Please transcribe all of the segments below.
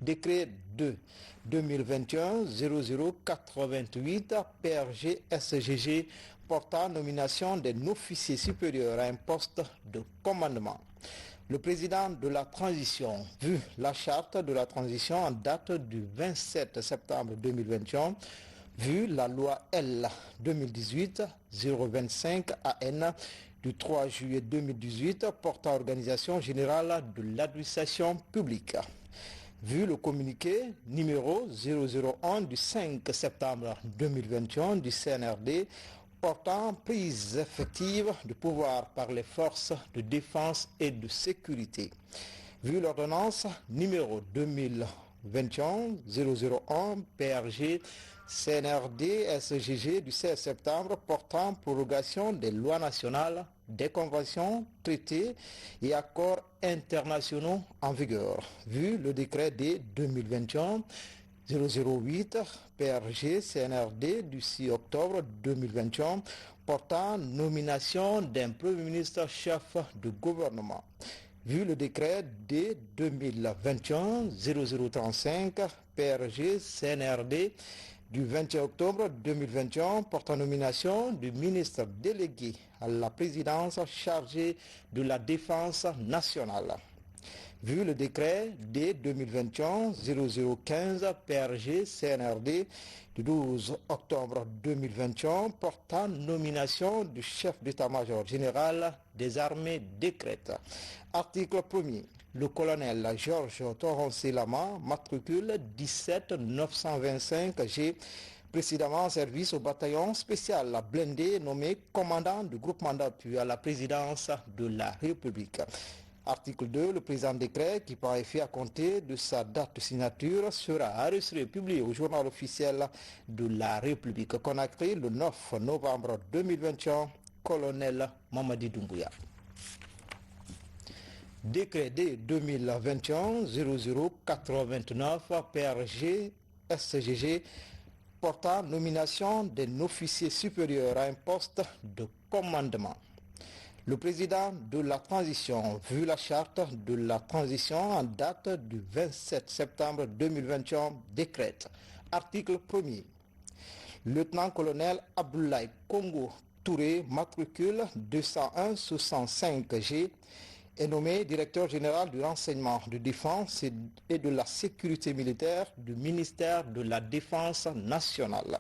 Décret 2-2021-0088 PRG SGG portant nomination d'un officier supérieur à un poste de commandement. Le président de la transition, vu la charte de la transition en date du 27 septembre 2021, vu la loi L 2018-025 AN du 3 juillet 2018 portant organisation générale de l'administration publique. Vu le communiqué numéro 001 du 5 septembre 2021 du CNRD portant prise effective de pouvoir par les forces de défense et de sécurité. Vu l'ordonnance numéro 2021-001 PRG CNRD SGG du 16 septembre portant prorogation des lois nationales, des conventions, traités et accords internationaux en vigueur. Vu le décret des 2021-008 PRG CNRD du 6 octobre 2021 portant nomination d'un Premier ministre chef de gouvernement. Vu le décret des 2021-0035 PRG CNRD du 21 octobre 2021 portant nomination du ministre délégué à la présidence chargé de la défense nationale. Vu le décret des 2021-0015 PRG CNRD du 12 octobre 2021 portant nomination du chef d'état-major général des armées décrète. Article 1er. Le colonel Georges Toronsi Lama, matricule 17925G, précédemment en service au bataillon spécial blindé nommé commandant du groupement d'appui à la présidence de la République. Article 2. Le présent décret, qui prend effet à compter de sa date de signature, sera enregistré et publié au journal officiel de la République Conakry le 9 novembre 2021. Colonel Mamadi Doumbouya. Décret D 2021-0089 PRG SGG portant nomination d'un officier supérieur à un poste de commandement. Le président de la transition, vu la charte de la transition en date du 27 septembre 2021, décrète. Article 1er. Lieutenant-colonel Abdoulaye Congo Touré, matricule 201-65G, est nommé directeur général du renseignement de défense et de la sécurité militaire du ministère de la Défense nationale.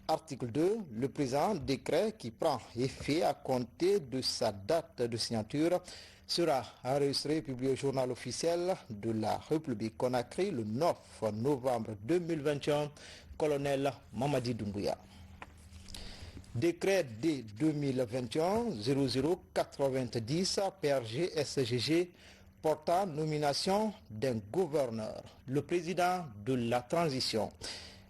Article 2. Le présent décret, qui prend effet à compter de sa date de signature, sera enregistré et publié au journal officiel de la République Conakry le 9 novembre 2021. Colonel Mamadi Doumbouya. Décret D 2021-0090 PRG SGG portant nomination d'un gouverneur. Le président de la transition,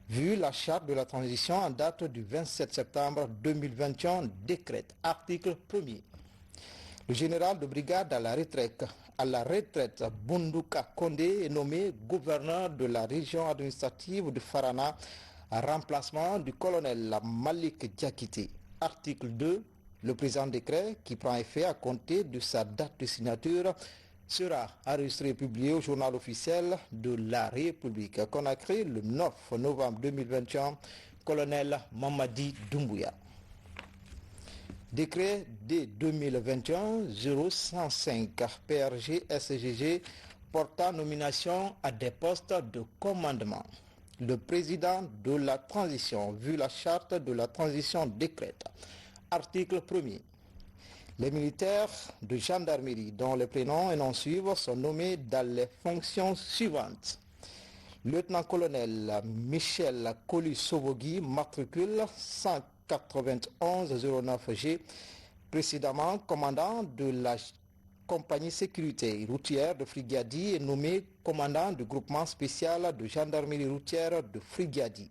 vu la charte de la transition en date du 27 septembre 2021, décrète. Article 1er. Le général de brigade à la retraite Bundouka Kondé est nommé gouverneur de la région administrative de Farana en remplacement du colonel Malik Diakité. Article 2. Le présent décret, qui prend effet à compter de sa date de signature, sera enregistré et publié au journal officiel de la République Conakry le 9 novembre 2021. Colonel Mamadi Doumbouya. Décret D 2021-0105 PRG SGG portant nomination à des postes de commandement. Le président de la transition, vu la charte de la transition, décrète. Article 1er. Les militaires de gendarmerie dont les prénoms et noms suivent sont nommés dans les fonctions suivantes. Lieutenant-colonel Michel Koli-Sobogui, matricule 191-09G, précédemment commandant de la compagnie sécurité routière de Frigadi et nommé commandant du groupement spécial de gendarmerie routière de Frigadi.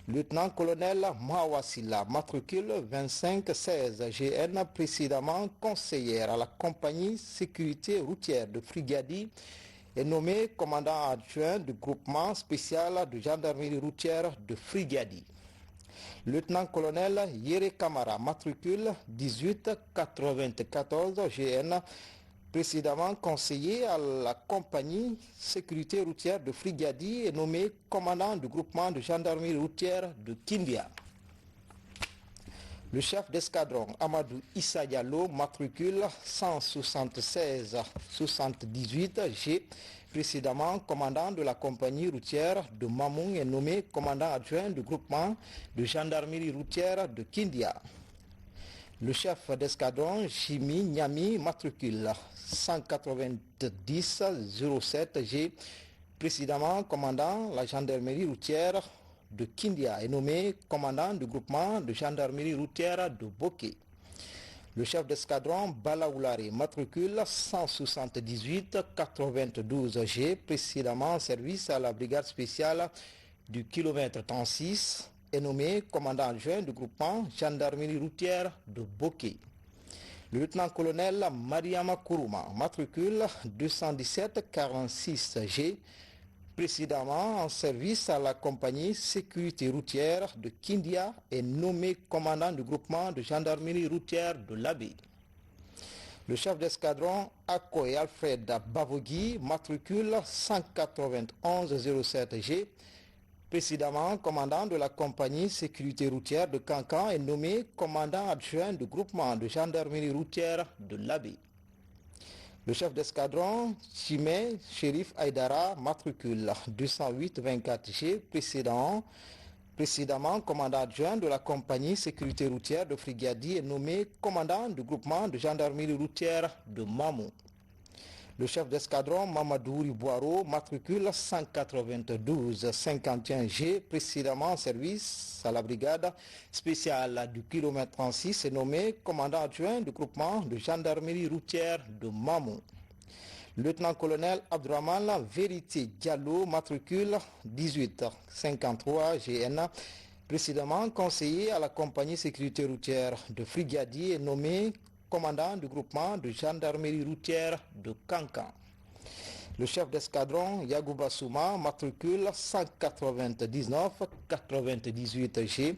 Lieutenant-colonel Mahawassila, matricule 2516GN, précédemment conseillère à la compagnie sécurité routière de Frigadi, est nommé commandant adjoint du groupement spécial de gendarmerie routière de Frigadi. Lieutenant-colonel Yere Kamara, matricule 1894GN, précédemment conseiller à la compagnie sécurité routière de Frigadi et nommé commandant du groupement de gendarmerie routière de Kindia. Le chef d'escadron Amadou Issa Diallo, matricule 176-78 G, précédemment commandant de la compagnie routière de Mamoung est nommé commandant adjoint du groupement de gendarmerie routière de Kindia. Le chef d'escadron Jimmy Niami, matricule 190-07 G, précédemment commandant la gendarmerie routière de Kindia est nommé commandant du groupement de gendarmerie routière de Boké. Le chef d'escadron Balaoulari, matricule 178-92 G, précédemment en service à la brigade spéciale du kilomètre 36, est nommé commandant adjoint du groupement gendarmerie routière de Boké. Le lieutenant-colonel Mariama Kourouma, matricule 217-46 G, précédemment en service à la compagnie sécurité routière de Kindia, est nommé commandant du groupement de gendarmerie routière de l'Abbé. Le chef d'escadron Akoy Alfred Bavogui, matricule 191-07 G, précédemment commandant de la compagnie sécurité routière de Cancan, est nommé commandant adjoint du groupement de gendarmerie routière de l'Abbé. Le chef d'escadron Chimé Chérif Aïdara, matricule 208-24 G, précédemment commandant adjoint de la compagnie sécurité routière de Frigadi, est nommé commandant du groupement de gendarmerie routière de Mamou. Le chef d'escadron Mamadou Riboiro, matricule 192-51 G, précédemment en service à la brigade spéciale du kilomètre 36, est nommé commandant adjoint du groupement de gendarmerie routière de Mamou. Lieutenant-colonel Abdourahman Vérité Diallo, matricule 1853 GN, précédemment conseiller à la compagnie sécurité routière de Frigadi, est nommé commandant du groupement de gendarmerie routière de Cancan. Le chef d'escadron Yagouba Souma, matricule 199-98 G,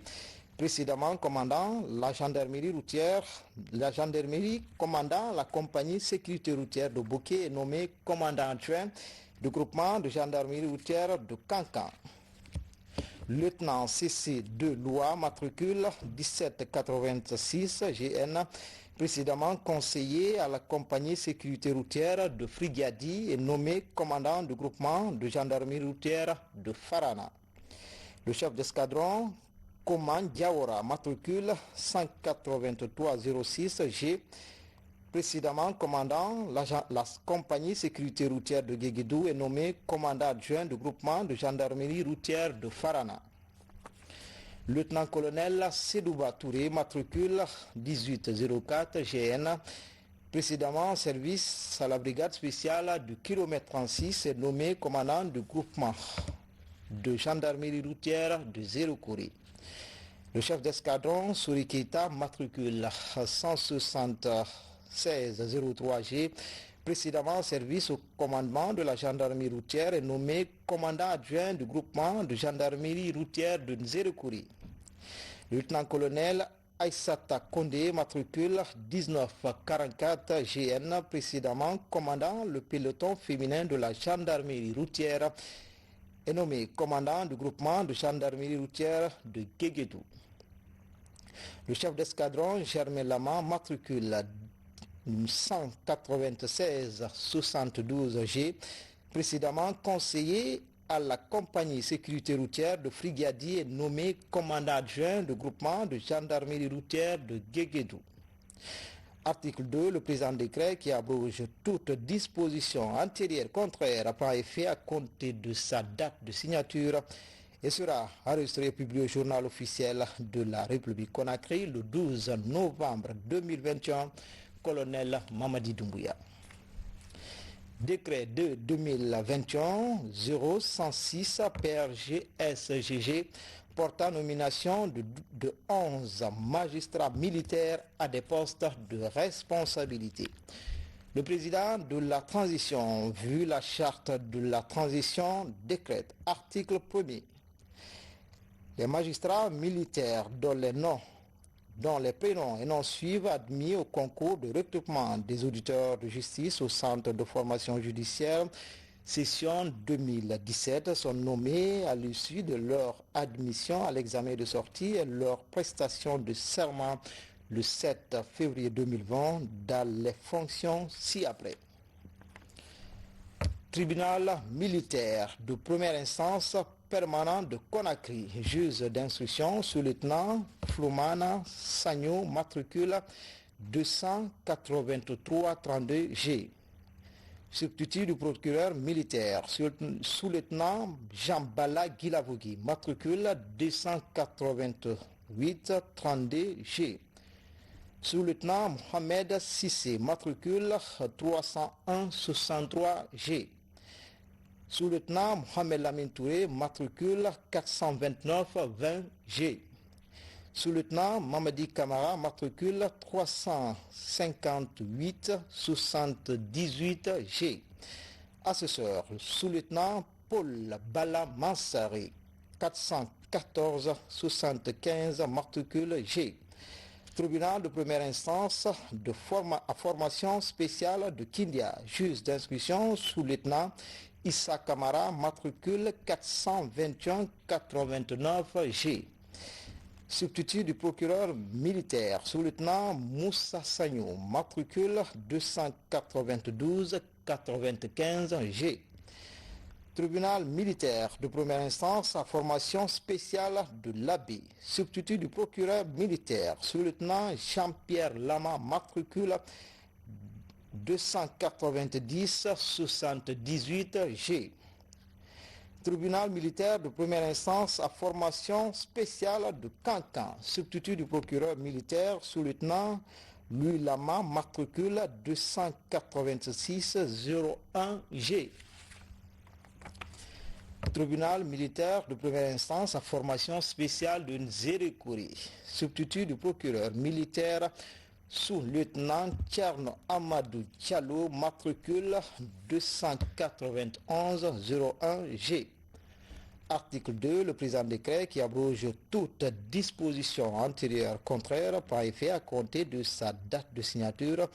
précédemment commandant la gendarmerie routière, commandant la compagnie sécurité routière de Boké, est nommé commandant adjoint du groupement de gendarmerie routière de Cancan. Lieutenant CC de Loua, matricule 1786 GN, précédemment conseiller à la compagnie sécurité routière de Frigadi, est nommé commandant du groupement de gendarmerie routière de Farana. Le chef d'escadron Koman Diawara, matricule 183-06 G, précédemment commandant la compagnie sécurité routière de Guéguédou, est nommé commandant adjoint du groupement de gendarmerie routière de Farana. Lieutenant-colonel Sedouba Touré, matricule 1804 GN, précédemment en service à la brigade spéciale du kilomètre 36, est nommé commandant du groupement de gendarmerie routière de Zérokouré. Le chef d'escadron Souri Keita, matricule 176-03 G, précédemment en service au commandement de la gendarmerie routière, est nommé commandant adjoint du groupement de gendarmerie routière de Nzérekouri. Le lieutenant-colonel Aïssata Kondé, matricule 1944 GN, précédemment commandant le peloton féminin de la gendarmerie routière, est nommé commandant du groupement de gendarmerie routière de Guéguédou. Le chef d'escadron Germain Lama, matricule 196-72 G, précédemment conseiller à la compagnie sécurité routière de Frigadi, est nommé commandant adjoint du groupement de gendarmerie routière de Guéguédou. Article 2, le présent décret qui abroge toute disposition antérieure contraire prend effet à compter de sa date de signature et sera enregistré et publié au journal officiel de la République Conakry le 12 novembre 2021. Colonel Mamadi Doumbouya. Décret de 2021-0106 PRG-SGG portant nomination de 11 magistrats militaires à des postes de responsabilité. Le président de la transition, vu la charte de la transition, décrète, article 1er, les magistrats militaires dont les noms dont les prénoms et noms suivent admis au concours de recrutement des auditeurs de justice au centre de formation judiciaire session 2017 sont nommés à l'issue de leur admission à l'examen de sortie et leur prestation de serment le 7 février 2020 dans les fonctions ci-après. Tribunal militaire de première instance permanent de Conakry, juge d'instruction sous-lieutenant Floumana Sagno, matricule 283-32G. Substitut du procureur militaire, sous-lieutenant Jean-Bala Guilavogui, matricule 288-32G. Sous-lieutenant Mohamed Sissé, matricule 301-63G. Sous-lieutenant Mohamed Lamine Touré, matricule 429-20G. Sous-lieutenant Mamadi Kamara, matricule 358-78G. Assesseur, sous-lieutenant Paul Bala Mansari, 414-75, matricule G. Tribunal de première instance de formation spéciale de Kindia, juge d'instruction sous-lieutenant Issa Kamara, matricule 421-89G. Substitut du procureur militaire, sous-lieutenant Moussa Sagno, matricule 292-95G. Tribunal militaire de première instance à formation spéciale de l'Abbé. Substitut du procureur militaire, sous-lieutenant Jean-Pierre Lama, matricule 290-78G. Tribunal militaire de première instance à formation spéciale de Cancan. Substitut du procureur militaire, sous-lieutenant Louis Lama, matricule 286-01G. Tribunal militaire de première instance à formation spéciale de Nzérékouri. Substitut du procureur militaire sous-lieutenant Tcherno Amadou Diallo, matricule 291-01G. Article 2, le présent décret qui abroge toute disposition antérieure contraire par effet à compter de sa date de signature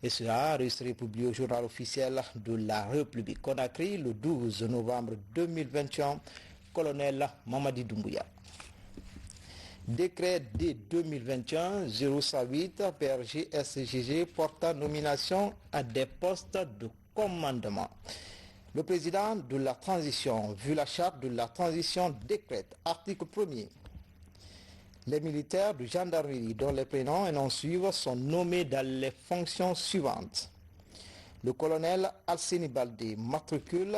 et sera enregistré et publié au journal officiel de la République. Conakry, le 12 novembre 2021, colonel Mamadi Doumbouya. Décret D 2021-008 PRG SGG portant nomination à des postes de commandement. Le président de la transition, vu la charte de la transition, décrète, article 1er. Les militaires de gendarmerie dont les prénoms et noms suivent sont nommés dans les fonctions suivantes. Le colonel Alseni Baldé, matricule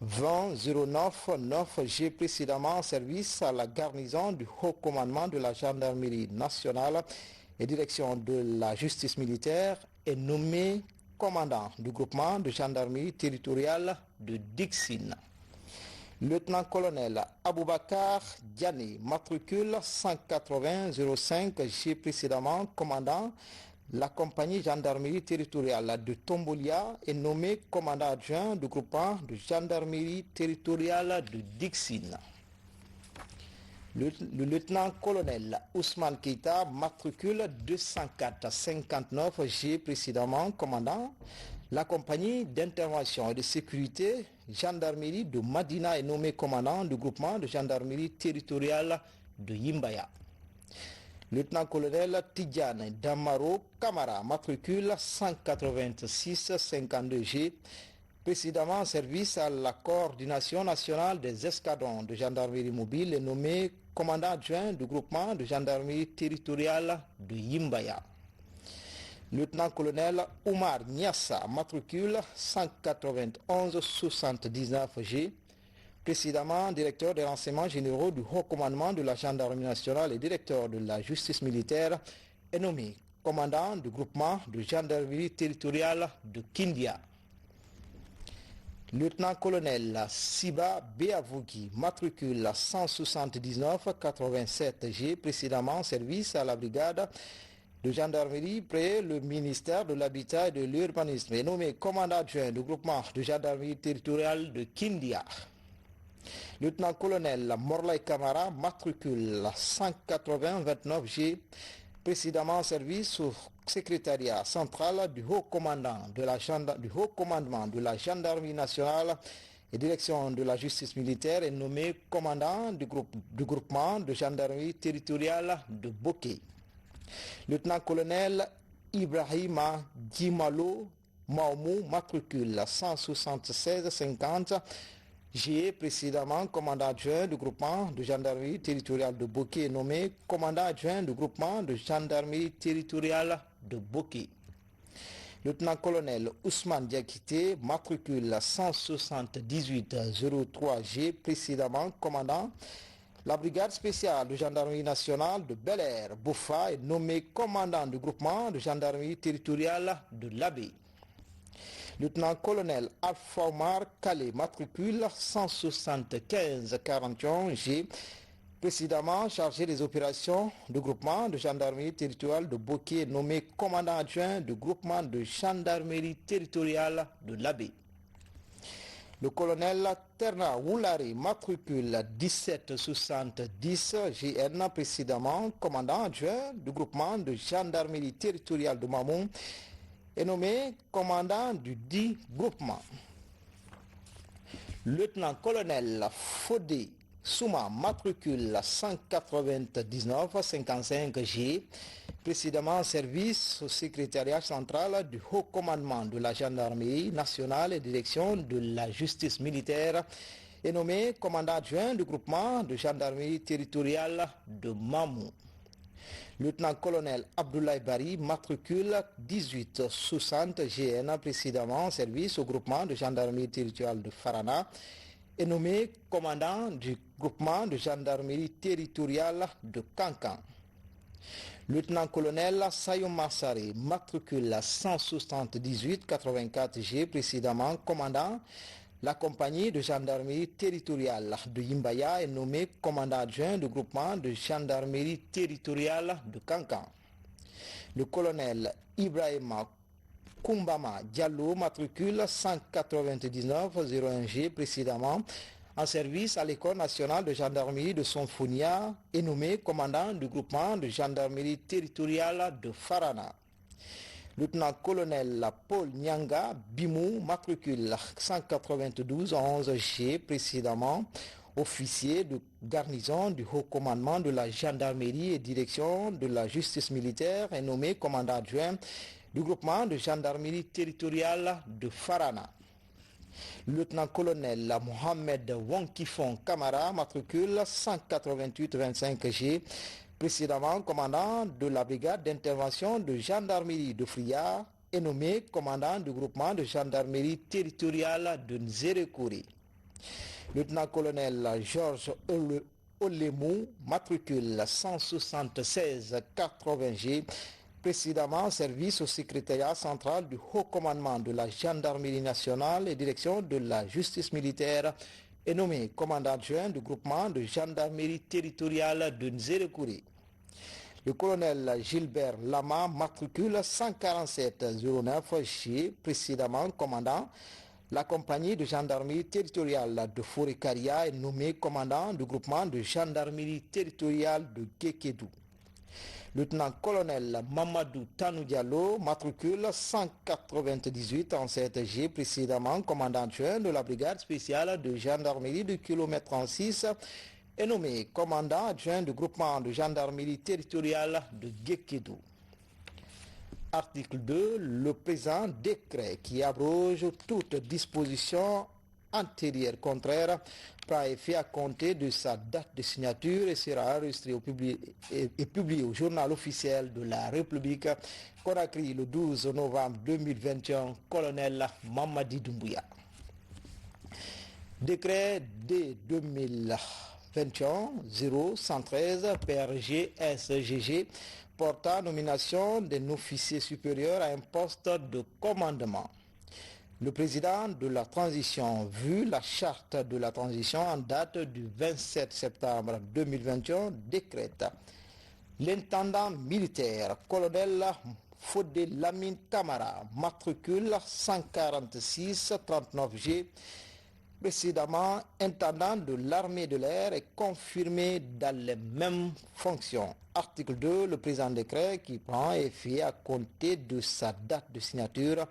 20-09-9G, précédemment en service à la garnison du haut commandement de la gendarmerie nationale et direction de la justice militaire, est nommé commandant du groupement de gendarmerie territoriale de Dixine. Lieutenant-colonel Aboubakar Diané, matricule 180-05G, précédemment commandant la compagnie gendarmerie territoriale de Tombolia, est nommé commandant adjoint du groupement de gendarmerie territoriale de Dixine. Le lieutenant-colonel Ousmane Keita, matricule 204-59G, précédemment commandant la compagnie d'intervention et de sécurité gendarmerie de Madina, est nommé commandant du groupement de gendarmerie territoriale de Yimbaya. Lieutenant-colonel Tidjane Damaro Kamara, matricule 186-52G, précédemment en service à la coordination nationale des escadrons de gendarmerie mobile, est nommé commandant adjoint du groupement de gendarmerie territoriale de Yimbaya. Lieutenant-colonel Oumar Niassa, matricule 191-79G, précédemment directeur des renseignements généraux du haut commandement de la gendarmerie nationale et directeur de la justice militaire, est nommé commandant du groupement de gendarmerie territoriale de Kindia. Lieutenant-colonel Siba Beavougi, matricule 179-87G, précédemment en service à la brigade de gendarmerie près le ministère de l'Habitat et de l'Urbanisme, est nommé commandant adjoint du groupement de gendarmerie territoriale de Kindia. Lieutenant-colonel Morlay Camara, matricule 180-29G, précédemment en service au secrétariat central du haut commandement de la gendarmerie nationale et direction de la justice militaire, est nommé commandant du groupement de gendarmerie territoriale de Boké. Lieutenant-colonel Ibrahima Djimalo Maomou, matricule 176-50, G, précédemment commandant adjoint du groupement de gendarmerie territoriale de Boké, est nommé commandant adjoint du groupement de gendarmerie territoriale de Boké. Lieutenant-colonel Ousmane Diakité, matricule 178-03G, précédemment commandant la brigade spéciale de gendarmerie nationale de Bel Air, Boufa, est nommé commandant du groupement de gendarmerie territoriale de l'Abbé. Lieutenant-colonel Alpha Omar Kale, matricule 175-41G, précédemment chargé des opérations du groupement de gendarmerie territoriale de Boké, nommé commandant adjoint du groupement de gendarmerie territoriale de l'Abbé. Le colonel Terna Woulari, matricule 1770 GN, précédemment commandant adjoint du groupement de gendarmerie territoriale de Mamou, est nommé commandant du dit groupement. Lieutenant-colonel Fodé Souma, matricule 199-55G, précédemment en service au secrétariat central du haut commandement de la gendarmerie nationale et direction de la justice militaire, est nommé commandant adjoint du groupement de gendarmerie territoriale de Mamou. Lieutenant-colonel Abdoulaye Bari, matricule 1860 GN, précédemment en service au groupement de gendarmerie territoriale de Farana, est nommé commandant du groupement de gendarmerie territoriale de Kankan. Lieutenant-colonel Sayon Massari, matricule 178-84G, précédemment commandant la compagnie de gendarmerie territoriale de Yimbaya, est nommé commandant adjoint du groupement de gendarmerie territoriale de Kankan. Le colonel Ibrahima Koumbama Diallo, matricule 199-01G, précédemment en service à l'école nationale de gendarmerie de Sonfonia, est nommé commandant du groupement de gendarmerie territoriale de Farana. Lieutenant-colonel Paul Nyanga Bimou, matricule 192-11G, précédemment officier de garnison du haut commandement de la gendarmerie et direction de la justice militaire, est nommé commandant adjoint du groupement de gendarmerie territoriale de Farana. Lieutenant-colonel Mohamed Wonkifon Kamara, matricule 188-25G, précédemment commandant de la brigade d'intervention de gendarmerie de Friard, est nommé commandant du groupement de gendarmerie territoriale de Nzerekouri. Lieutenant-colonel Georges Olemou, matricule 176-80G, précédemment en service au secrétariat central du haut commandement de la gendarmerie nationale et direction de la justice militaire, est nommé commandant adjoint du groupement de gendarmerie territoriale de Nzerekouri. Le colonel Gilbert Lama, matricule 147-09G, précédemment commandant la compagnie de gendarmerie territoriale de Forêt-Caria, est nommé commandant du groupement de gendarmerie territoriale de Gekedou. Lieutenant-colonel Mamadou Tanou Diallo, matricule 198-7G, précédemment commandant adjoint de la brigade spéciale de gendarmerie du kilomètre 36, est nommé commandant adjoint du groupement de gendarmerie territoriale de Gekedou. Article 2. Le présent décret qui abroge toute disposition antérieure contraire prend effet à compter de sa date de signature et sera enregistré et publié au journal officiel de la République, Conakry le 12 novembre 2021, colonel Mamadi Doumbouya. Décret D 2021-0113 PRG SGG portant nomination d'un officier supérieur à un poste de commandement. Le président de la transition, vu la charte de la transition en date du 27 septembre 2021, décrète l'intendant militaire, colonel Fodé Lamine Camara, matricule 146-39G, précédemment intendant de l'armée de l'air, est confirmé dans les mêmes fonctions. Article 2, le présent décret qui prend effet à compter de sa date de signature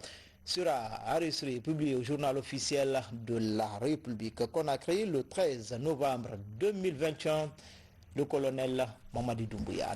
sera enregistré et publié au journal officiel de la République Conakry le 13 novembre 2021. Le colonel Mamadi Doumbouya.